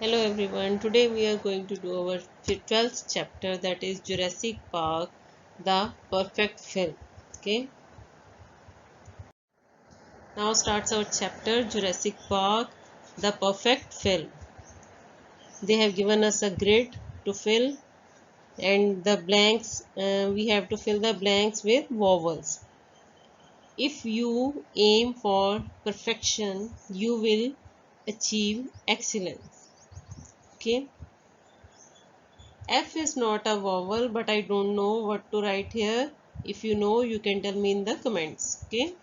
Hello everyone, today we are going to do our 12th chapter, that is Jurassic Park, the perfect film. Okay, now starts our chapter Jurassic Park, the perfect film. They have given us a grid to fill and the blanks, we have to fill the blanks with vowels. If you aim for perfection, you will achieve excellence. Okay. F is not a vowel, but I don't know what to write here. If you know, you can tell me in the comments. Okay.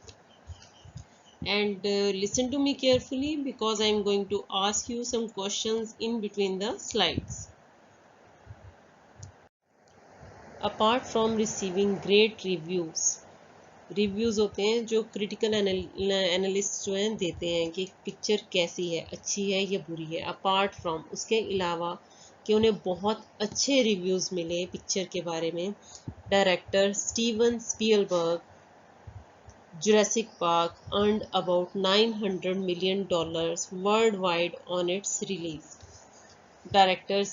And listen to me carefully because I am going to ask you some questions in between the slides. Apart from receiving great reviews होते हैं जो critical analyst जो हैं देते हैं कि picture कैसी है, अच्छी है या बुरी है. अपार्ट फ्रॉम, उसके अलावा कि उन्हें बहुत अच्छे रिव्यूज़ मिले पिक्चर के बारे में, director Steven Spielberg Jurassic Park earned about $900 million worldwide on its release. Director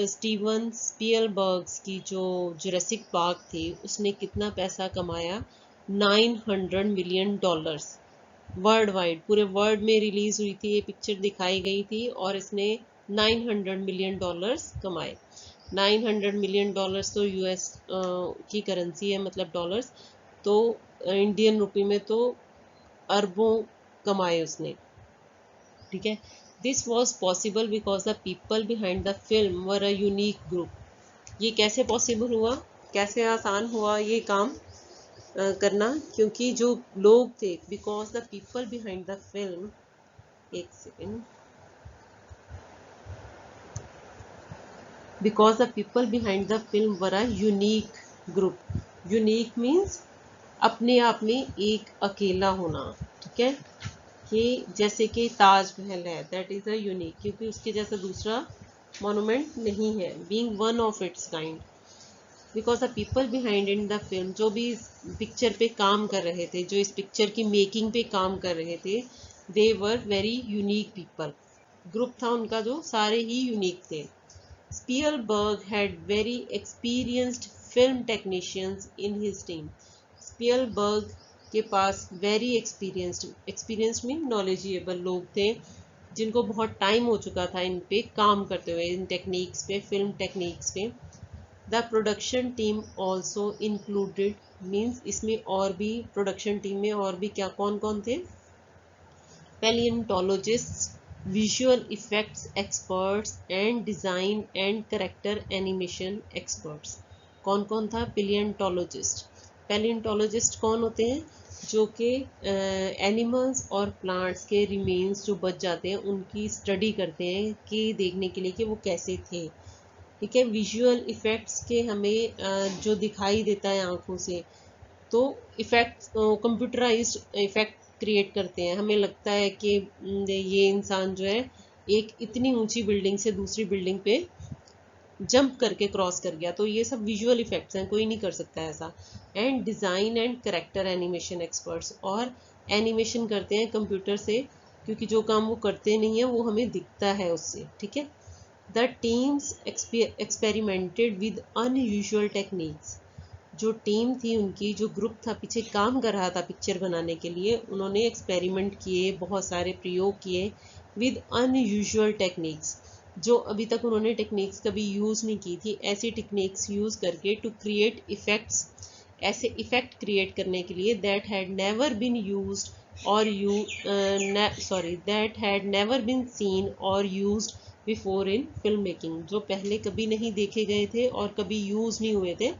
Steven Spielberg की जो जुरासिक पार्क थी उसने कितना पैसा कमाया, $900 मिलियन वर्ल्ड वाइड, पूरे वर्ल्ड में रिलीज हुई थी ये पिक्चर, दिखाई गई थी और इसने $900 मिलियन कमाए. $900 मिलियन तो यूएस की करेंसी है, मतलब डॉलर्स, तो इंडियन रुपी में तो अरबों कमाए उसने. ठीक है. This was possible because the people behind the film were a unique group. ये कैसे पॉसिबल हुआ, कैसे आसान हुआ ये काम करना, क्योंकि जो लोग थे, because the people behind the film, एक second, because the people behind the film were a unique group. Unique means अपने आप में एक अकेला होना. ठीक है. कि जैसे कि ताजमहल है, दैट इज़ अ यूनिक, क्योंकि उसके जैसा दूसरा मोनूमेंट नहीं है, being one of its kind. Because the people behind in the film, जो भी इस पिक्चर पे काम कर रहे थे, जो इस पिक्चर की मेकिंग पे काम कर रहे थे, they were very unique people. Group था उनका जो सारे ही यूनिक थे. Spielberg had very experienced film technicians in his team. Spielberg के पास वेरी एक्सपीरियंस्ड मीन नॉलेजेबल लोग थे, जिनको बहुत टाइम हो चुका था इन पे काम करते हुए, इन टेक्निक्स पे, फिल्म टेक्निक्स पे. The production team also included, means इसमें और भी, प्रोडक्शन टीम में और भी क्या, कौन कौन थे, पैलियोंटोलॉजिस्ट्स, visual effects experts and design and character animation experts. कौन कौन था, पैलियोंटोलॉजिस्ट. पैलियोंटोलॉजिस्ट कौन होते हैं, जो कि एनिमल्स और प्लांट्स के रिमेन्स जो बच जाते हैं उनकी स्टडी करते हैं कि देखने के लिए कि वो कैसे थे. ठीक है. विजुअल इफ़ेक्ट्स के हमें जो दिखाई देता है आँखों से, तो इफ़ेक्ट्स कंप्यूटराइज्ड इफ़ेक्ट क्रिएट करते हैं. हमें लगता है कि ये इंसान जो है एक इतनी ऊंची बिल्डिंग से दूसरी बिल्डिंग पे जंप करके क्रॉस कर गया, तो ये सब विजुअल इफेक्ट्स हैं, कोई नहीं कर सकता ऐसा. And design and character animation experts, और एनिमेशन करते हैं कंप्यूटर से, क्योंकि जो काम वो करते नहीं है वो हमें दिखता है उससे. ठीक है. The teams experimented with unusual techniques. जो टीम थी उनकी, जो ग्रुप था पीछे काम कर रहा था पिक्चर बनाने के लिए, उन्होंने एक्सपेरिमेंट किए, बहुत सारे प्रयोग किए विद अनयूजुअल टेक्निक्स, जो अभी तक उन्होंने टेक्निक्स कभी यूज़ नहीं की थी. ऐसी टेक्निक्स यूज़ करके टू क्रिएट इफ़ेक्ट्स, ऐसे इफ़ेक्ट क्रिएट करने के लिए, that had never been used और that had never been seen और used before in film making, जो पहले कभी नहीं देखे गए थे और कभी यूज़ नहीं हुए थे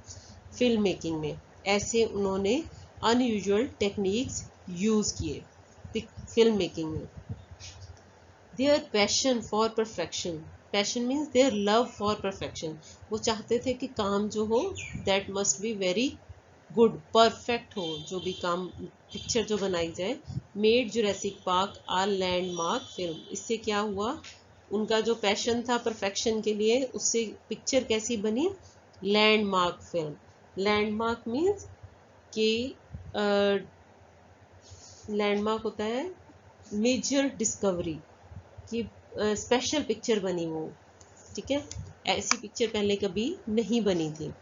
फिल्म मेकिंग में. ऐसे उन्होंने अनयूजुअल टेक्निक्स यूज़ किए फिल्म मेकिंग में. Their passion for perfection, passion means their love for perfection, वो चाहते थे कि काम जो हो that must be very good, perfect हो, जो भी काम, पिक्चर जो बनाई जाए. मेड जुरासिक पार्क आ लैंडमार्क फिल्म, इससे क्या हुआ, उनका जो पैशन था परफेक्शन के लिए, उससे पिक्चर कैसी बनी, लैंडमार्क फिल्म. लैंडमार्क मीन्स कि लैंडमार्क होता है मेजर डिस्कवरी, कि स्पेशल पिक्चर बनी वो, ठीक है, ऐसी पिक्चर पहले कभी नहीं बनी थी।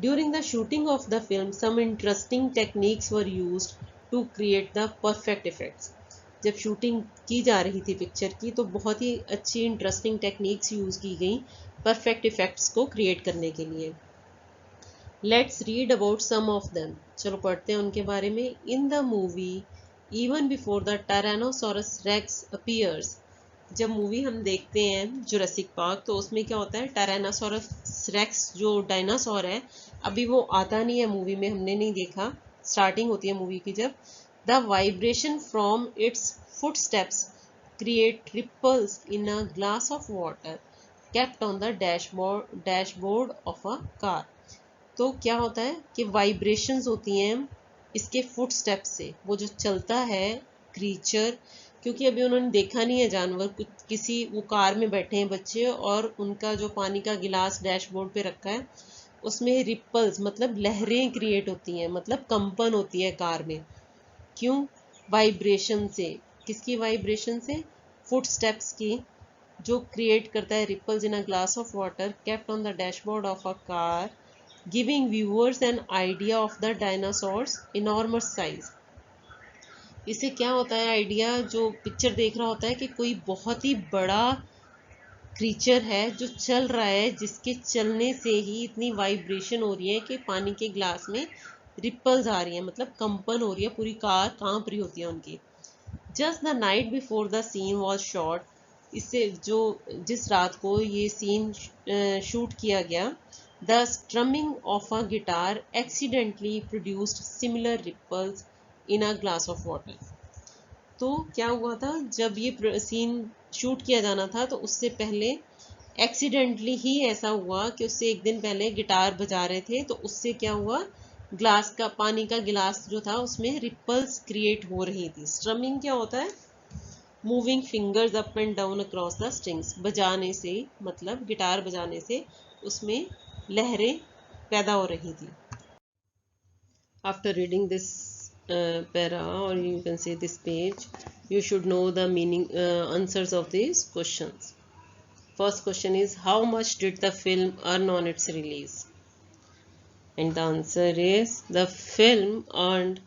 During the shooting of the film some interesting techniques were used to create the perfect effects. जब शूटिंग की जा रही थी पिक्चर की तो बहुत ही अच्छी इंटरेस्टिंग टेक्निक्स यूज़ की गई परफेक्ट इफेक्ट्स को क्रिएट करने के लिए। Let's read about some of them, चलो पढ़ते हैं उनके बारे में। In the movie even before the tyrannosaurus rex appears, जब मूवी हम देखते हैं जुरासिक पार्क तो उसमें क्या होता है, टायरानोसॉरस रेक्स जो डायनासोर है अभी वो आता नहीं है मूवी में, हमने नहीं देखा, स्टार्टिंग होती है मूवी की जब। The vibration from its footsteps create ripples in a glass of water kept on the dashboard of a car. तो क्या होता है कि वाइब्रेशंस होती हैं इसके फुट स्टेप से, वो जो चलता है क्रीचर, क्योंकि अभी उन्होंने देखा नहीं है जानवर, कुछ किसी वो कार में बैठे हैं बच्चे और उनका जो पानी का गिलास डैशबोर्ड पे रखा है उसमें रिपल्स मतलब लहरें क्रिएट होती हैं, मतलब कंपन होती है कार में। क्यों? वाइब्रेशन से। किसकी वाइब्रेशन से? फुट स्टेप्स की, जो क्रिएट करता है ripples in a glass of water kept on the dashboard of a car giving viewers an idea of the dinosaurs enormous size। इससे क्या होता है आइडिया, जो पिक्चर देख रहा होता है कि कोई बहुत ही बड़ा क्रीचर है जो चल रहा है, जिसके चलने से ही इतनी वाइब्रेशन हो रही है कि पानी के ग्लास में रिपल्स आ रही है, मतलब कंपन हो रही है, पूरी कार कांप रही होती है उनकी। Just the night before the scene was shot, इससे जो जिस रात को ये सीन शूट किया गया, the strumming of a guitar accidentally produced similar ripples in a glass of water. तो क्या हुआ था, जब ये सीन शूट किया जाना था तो उससे पहले एक्सीडेंटली ही ऐसा हुआ कि उससे एक दिन पहले गिटार बजा रहे थे तो उससे क्या हुआ, ग्लास का पानी का गिलास जो था उसमें रिपल्स क्रिएट हो रही थी। स्ट्रमिंग क्या होता है? Moving fingers up and down across the strings, बजाने से मतलब गिटार बजाने से उसमें लहरें पैदा हो रही थी। After reading this para, or you can say this page, you should know the meaning answers of these questions. First question is, how much did the film earn on its release? And the answer is, the film earned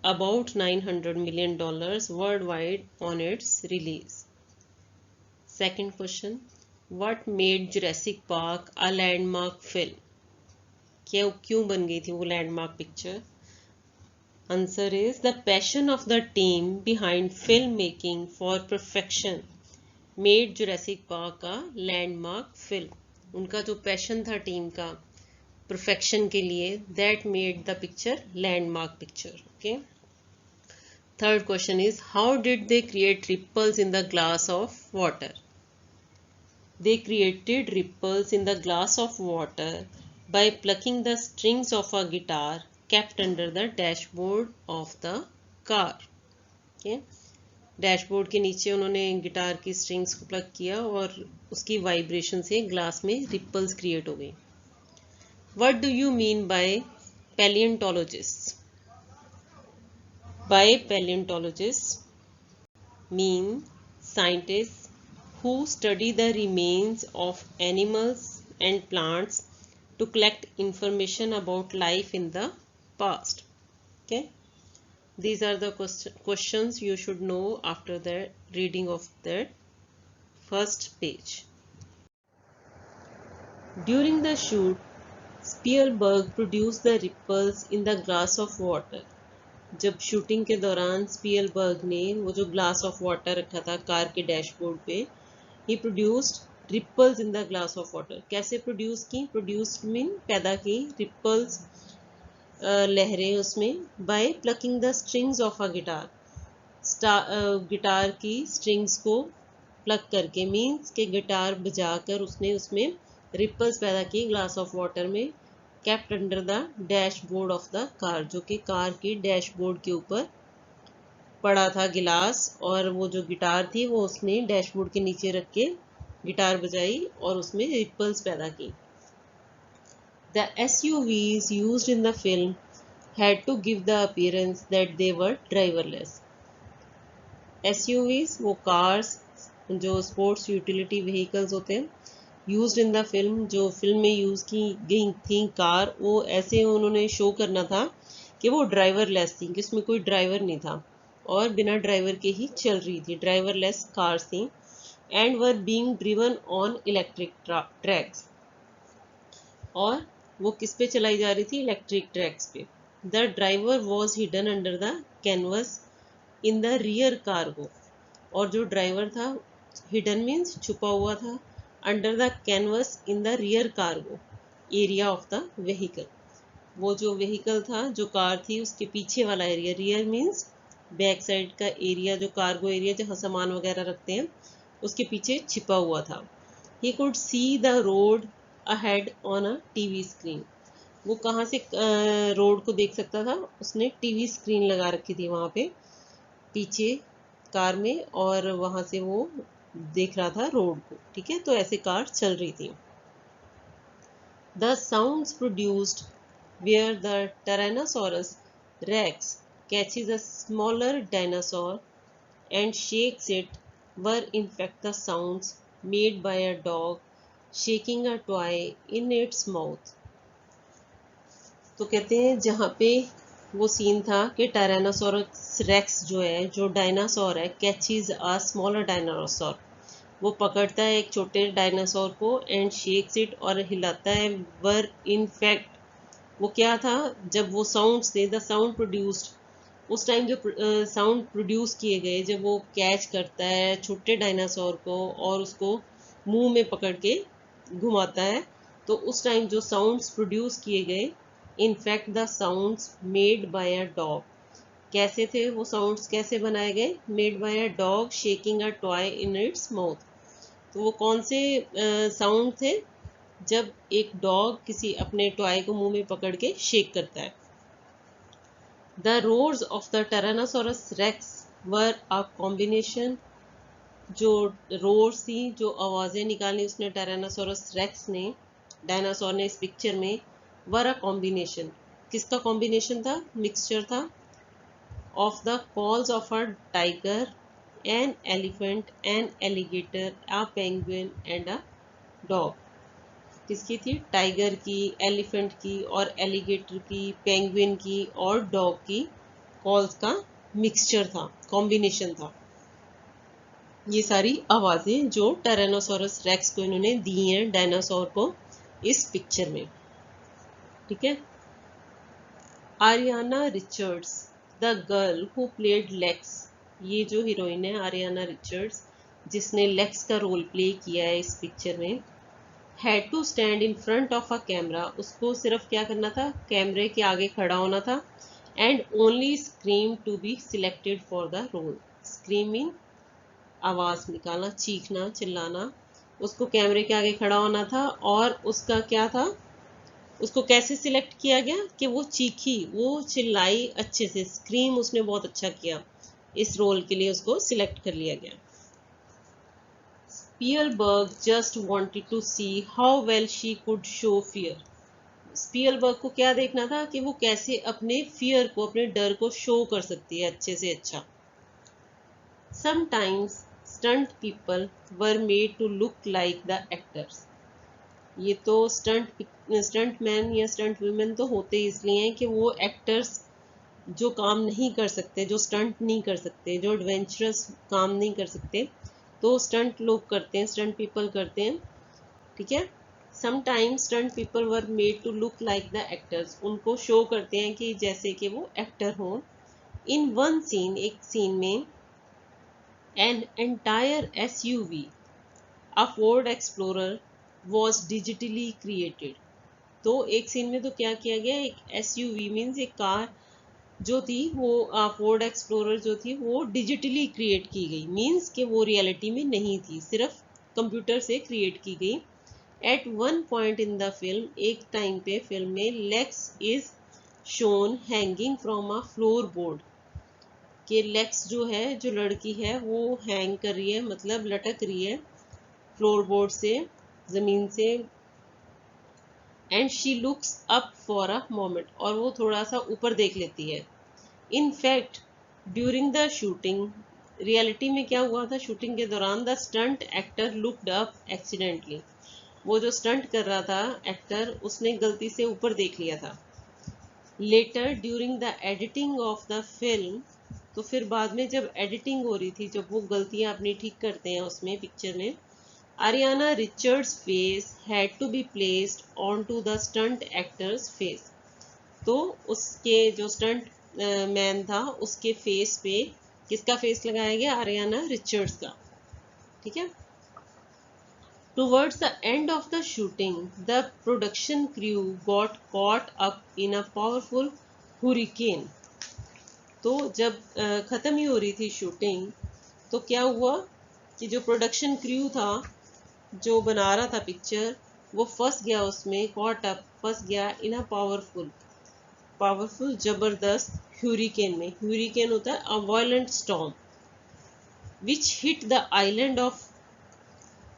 about $900 million worldwide on its release. Second question, what made Jurassic Park a landmark film? क्यों बन गई थी वो landmark picture? Answer is, the passion of the team behind filmmaking for perfection made Jurassic Park a landmark film. उनका जो passion था team का perfection के लिए, that made the picture landmark picture. Okay. Third question is, how did they create ripples in the glass of water? They created ripples in the glass of water by plucking the strings of a guitar kept under the dashboard of the car. Okay? Dashboard के नीचे उन्होंने guitar की strings को plug किया और उसकी vibration से glass में रिपल्स क्रिएट हो गई। What do you mean by paleontologists? By paleontologists mean scientists who study the remains of animals and plants to collect information about life in the past. Okay, these are the questions you should know after the reading of that first page. During the shoot, Spielberg produced the ripples in the glass of water. जब shooting के दौरान Spielberg ने वो जो glass of water रखा था car के dashboard पे, he produced ripples in the glass of water. कैसे प्रोड्यूस की? प्रोड्यूस्ड मीन पैदा की, रिपल्स लहरें उसमें, by plucking the strings of a guitar, guitar की स्ट्रिंग्स को प्लग करके, मीन्स के गिटार बजाकर उसने उसमें रिपल्स पैदा की ग्लास ऑफ वाटर में, kept under the dashboard of the car, जो कि कार की डैशबोर्ड के ऊपर पड़ा था गिलास, और वो जो गिटार थी वो उसने डैशबोर्ड के नीचे रख के गिटार बजाई और उसमें रिपल्स पैदा की। The SUVs used in the film had to give the appearance that they were driverless. SUVs वो कार्स जो स्पोर्ट्स यूटिलिटी व्हीकल्स होते हैं यूज्ड इन द फिल्म, जो फिल्म में यूज़ की गई थी कार, वो ऐसे उन्होंने शो करना था कि वो ड्राइवरलेस थी, कि उसमें कोई ड्राइवर नहीं था और बिना ड्राइवर के ही चल रही थी, ड्राइवरलेस कार्स थी and were being driven on electric tracks. और वो किस पे चलाई जा रही थी? इलेक्ट्रिक ट्रैक्स पे। The driver was hidden under the canvas in the rear cargo. और जो ड्राइवर था, हिडन मीन्स छुपा हुआ था, under the canvas in the rear cargo area of the vehicle. वो जो व्हीकल था, जो कार थी, उसके पीछे वाला area, rear means back side का एरिया, जो कार्गो एरिया जहाँ सामान वगैरह रखते हैं, उसके पीछे छिपा हुआ था। He could see the road ahead on a TV screen. वो कहाँ से रोड को देख सकता था? उसने टीवी स्क्रीन लगा रखी थी वहाँ पे पीछे कार में, और वहाँ से वो देख रहा था रोड को। ठीक है, तो ऐसे कार चल रही थी। The sounds produced where the Tyrannosaurus rex catches a smaller dinosaur and shakes it were in fact the sounds made by a dog shaking a toy in its mouth। तो कहते हैं जहाँ पे वो सीन था कि टायरानोसोरस रेक्स जो है, जो डायनासोर है, कैचीज अ स्मॉलर डायनासोर, वो पकड़ता है एक छोटे डायनासोर को एंड शेक्स इट, और हिलाता है। वर इन फैक्ट वो क्या था? जब वो साउंड्स थे, द साउंड प्रोड्यूस्ड, उस टाइम जो साउंड प्रोड्यूस किए गए, जब वो कैच करता है छोटे डायनासोर को और उसको मुंह में पकड़ के घुमाता है, तो उस टाइम जो साउंड्स प्रोड्यूस किए गए, in fact the sounds made by a dog. कैसे थे वो साउंड्स? कैसे बनाए गए? Made by a dog shaking a toy in its mouth. तो वो कौन से साउंड थे? जब एक डॉग किसी अपने टॉय को मुंह में पकड़ के शेक करता है। The roars of the tyrannosaurus rex were a combination. जो रोर्स थी, जो आवाज़ें निकाली उसने टायरानोसोरस रेक्स ने, डायनासोर ने, इस पिक्चर में, वर अ कॉम्बिनेशन। किसका कॉम्बिनेशन था? मिक्सचर था। Of the calls of a tiger, an elephant, an alligator, a penguin and a dog. किसकी थी? टाइगर की, एलिफेंट की और एलिगेटर की, पेंगुइन की और डॉग की कॉल्स का मिक्सचर था, कॉम्बिनेशन था। ये सारी आवाज़ें जो टायरानोसोरस रेक्स को इन्होंने दी हैं, डायनासोर को, इस पिक्चर में। ठीक है। Ariana Richards, the girl who played Lex, ये जो हीरोइन है आरियाना रिचर्ड्स, जिसने लेक्स का रोल प्ले किया है इस पिक्चर में, had to stand in front of a camera. उसको सिर्फ क्या करना था? कैमरे के आगे खड़ा होना था। And only scream to be selected for the role. Scream mean आवाज़ निकालना, चीखना, चिल्लाना। उसको कैमरे के आगे खड़ा होना था, और उसका क्या था? उसको कैसे सिलेक्ट किया गया? कि वो चीखी, वो चिल्लाई अच्छे से, स्क्रीम उसने बहुत अच्छा किया, इस रोल के लिए उसको सिलेक्ट कर लिया गया। Spielberg just wanted to see how well she could show fear। Spielberg को क्या देखना था? कि वो कैसे अपने फियर को, अपने डर को शो कर सकती है अच्छे से अच्छा। Sometimes stunt people were made to look like the actors। ये तो स्टंट मैन या स्टंट वुमेन तो होते इसलिए हैं कि वो एक्टर्स जो काम नहीं कर सकते, जो स्टंट नहीं कर सकते, जो एडवेंचरस काम नहीं कर सकते, तो स्टंट लोग करते हैं, स्टंट पीपल करते हैं। ठीक है। Sometimes stunt people were made to look like the actors. उनको शो करते हैं कि जैसे कि वो एक्टर हों। इन वन सीन, एक सीन में, an entire SUV, a Ford Explorer, was digitally created. तो एक सीन में तो क्या किया गया? एक एसयूवी मीन्स एक कार जो थी, वो फोर्ड एक्सप्लोरर जो थी, वो डिजिटली क्रिएट की गई। मीन्स कि वो रियलिटी में नहीं थी, सिर्फ कंप्यूटर से क्रिएट की गई। At one point in the film, एक टाइम पे फिल्म में, Lex is shown hanging from a floor board. कि लेक्स जो है, जो लड़की है, वो हैंग कर रही है, मतलब लटक रही है फ्लोर बोर्ड से, ज़मीन से। And she looks up for a moment, और वो थोड़ा सा ऊपर देख लेती है। In fact during the shooting, reality में क्या हुआ था शूटिंग के दौरान, the stunt actor looked up accidentally, वो जो स्टंट कर रहा था एक्टर उसने गलती से ऊपर देख लिया था। Letter during the editing of the film, तो फिर बाद में जब एडिटिंग हो रही थी, जब वो गलतियां अपनी ठीक करते हैं उसमें पिक्चर में, Ariana Richards face had to be placed on to the stunt actors face, तो उसके जो स्टंट मैन था उसके फेस पे किसका फेस लगाया गया, आरियाना रिचर्ड्स का। ठीक है। Towards the end of the shooting, the production crew got caught up in a powerful hurricane. तो जब ख़त्म ही हो रही थी शूटिंग, तो क्या हुआ कि जो प्रोडक्शन क्रू था जो बना रहा था पिक्चर, वो फंस गया उसमें, कॉट अप फंस गया इन अ पावरफुल ज़बरदस्त ह्यूरिकेन में। ह्यूरिकेन होता है a violent storm which hit the island of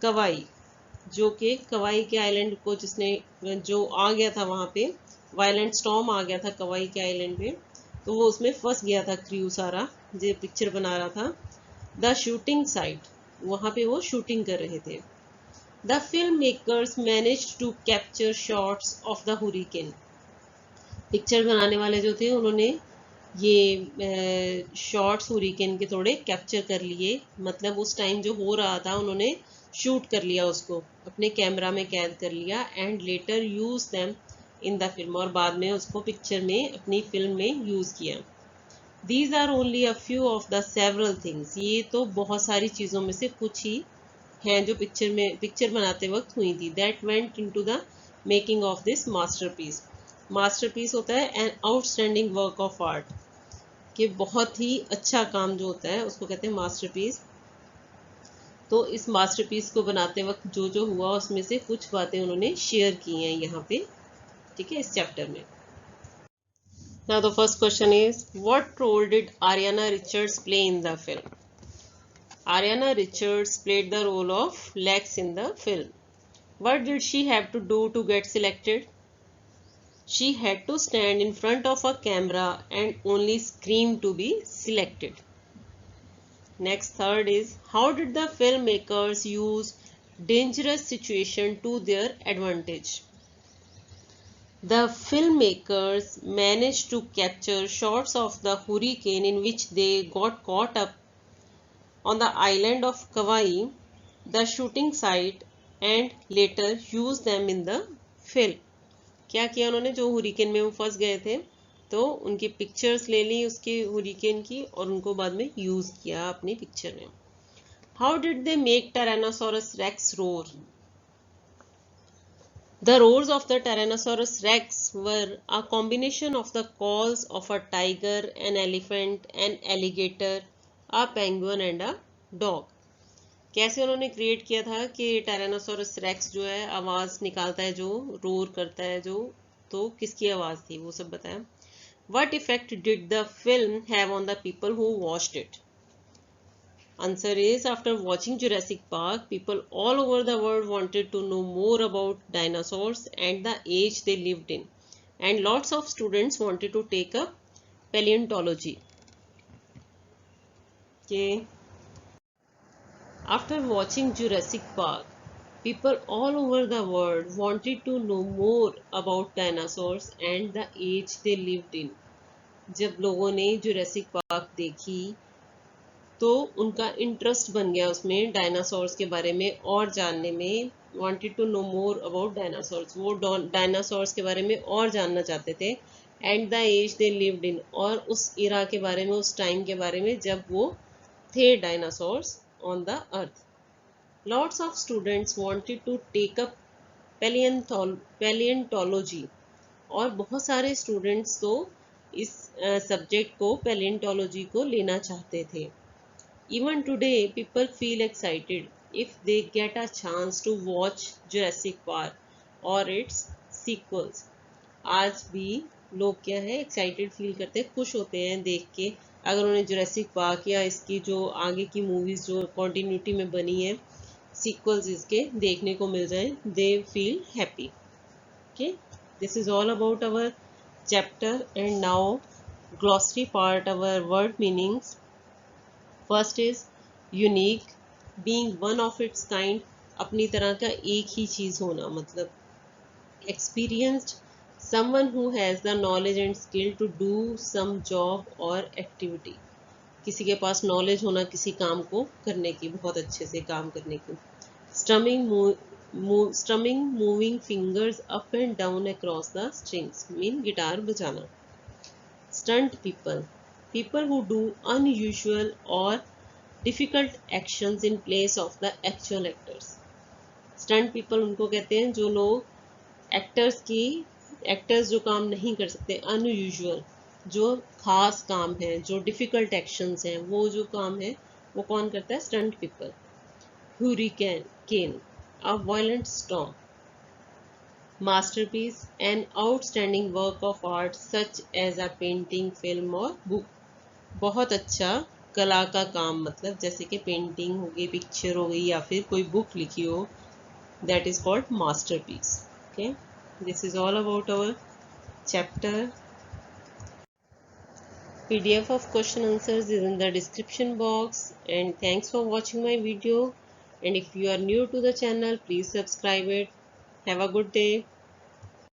Kauai, जो कि कवाई के आइलैंड को जिसने जो आ गया था वहाँ पे, वायलेंट स्टॉर्म आ गया था कवाई के आइलैंड पे, तो वो उसमें फंस गया था क्रू सारा जो पिक्चर बना रहा था। द शूटिंग साइट, वहाँ पे वो शूटिंग कर रहे थे। The film makers manage to capture shots of the hurricane, picture बनाने वाले जो थे उन्होंने ये शॉट्स हुरिकेन के थोड़े कैप्चर कर लिए, मतलब उस टाइम जो हो रहा था उन्होंने शूट कर लिया, उसको अपने कैमरा में कैद कर लिया, and later use them in the film, और बाद में उसको पिक्चर में अपनी फिल्म में यूज़ किया। These are only a few of the several things, ये तो बहुत सारी चीज़ों में से कुछ ही हैं जो पिक्चर बनाते वक्त हुई थी। That went into the making of this masterpiece, masterpiece होता है N outstanding work of art, कि बहुत ही अच्छा काम जो होता है उसको कहते हैं मास्टरपीस। तो इस मास्टरपीस को बनाते वक्त जो जो हुआ उसमें से कुछ बातें उन्होंने शेयर की हैं यहाँ पे, ठीक है, इस चैप्टर में। Now the first question is what role did Ariana Richards play in the film? Ariana Richards played the role of Lex in the film. What did she have to do to get selected? She had to stand in front of a camera and only scream to be selected. Next, third is how did the filmmakers use dangerous situation to their advantage? The filmmakers managed to capture shots of the hurricane in which they got caught up on the island of Kauai, the shooting site, and later used them in the film. क्या किया उन्होंने, जो hurricane में वो फंस गए थे तो उनकी पिक्चर्स ले ली उसके हुरिकेन की और उनको बाद में यूज किया अपनी पिक्चर में. How did they make tyrannosaurus rex roar? The roars of the Tyrannosaurus rex were a combination of the calls of a tiger, an elephant, an alligator, a penguin and a dog. कैसे उन्होंने create किया था कि Tyrannosaurus racks जो है आवाज़ निकालता है, जो रोर करता है, जो तो किसकी आवाज़ थी वो सब बताया. What effect did the film have on the people who watched it? Answer is after watching Jurassic Park, people all over the world wanted to know more about dinosaurs and the age they lived in, and lots of students wanted to take up paleontology. Okay. After watching Jurassic Park, people all over the world wanted to know more about dinosaurs and the age they lived in. जब लोगों ने Jurassic park देखी तो उनका interest बन गया उसमें dinosaurs के बारे में और जानने में. Wanted to know more about dinosaurs, वो डायनासोर्स के बारे में और जानना चाहते थे. And the age they lived in, और उस इरा के बारे में, उस टाइम के बारे में जब वो थे dinosaurs on the earth. Lots of students wanted to take up palaeontology, और बहुत सारे स्टूडेंट्स तो इस सब्जेक्ट को, पैलियंटोलॉजी को लेना चाहते थे. Even today, people feel excited if they get a chance to watch Jurassic Park or its sequels. आज भी लोग क्या है, एक्साइटेड फील करते हैं, खुश होते हैं देख के, अगर उन्हें जुरासिक पार्क या इसकी जो आगे की मूवीज़ जो कॉन्टिन्यूटी में बनी है, सीक्वल्स इसके देखने को मिल जाए, they feel happy. Okay, this is all about our chapter. And now glossary part, our word meanings. First is unique, being one of its kind, अपनी तरह का एक ही चीज़ होना, मतलब experienced, someone who has the knowledge and skill to do some job or activity, किसी के पास knowledge होना किसी काम को करने की, बहुत अच्छे से काम करने की। Strumming moving fingers up and down across the strings, mean guitar बजाना। Stunt people, people who do unusual or difficult actions in place of the actual actors। Stunt people उनको कहते हैं जो लोग एक्टर्स जो काम नहीं कर सकते, अनयूजुअल, जो खास काम है, जो डिफिकल्ट एक्शंस हैं, वो जो काम है वो कौन करता है? Stunt people. Hurricane, a violent storm. Masterpiece, an outstanding work of art such as a painting, film और बुक। बहुत अच्छा कला का काम, मतलब जैसे कि पेंटिंग हो गई, पिक्चर हो गई, या फिर कोई बुक लिखी हो, that is called masterpiece। Okay, this is all about our chapter। PDF of question answers is in the description box, and thanks for watching my video, and if you are new to the channel, please subscribe it। Have a good day।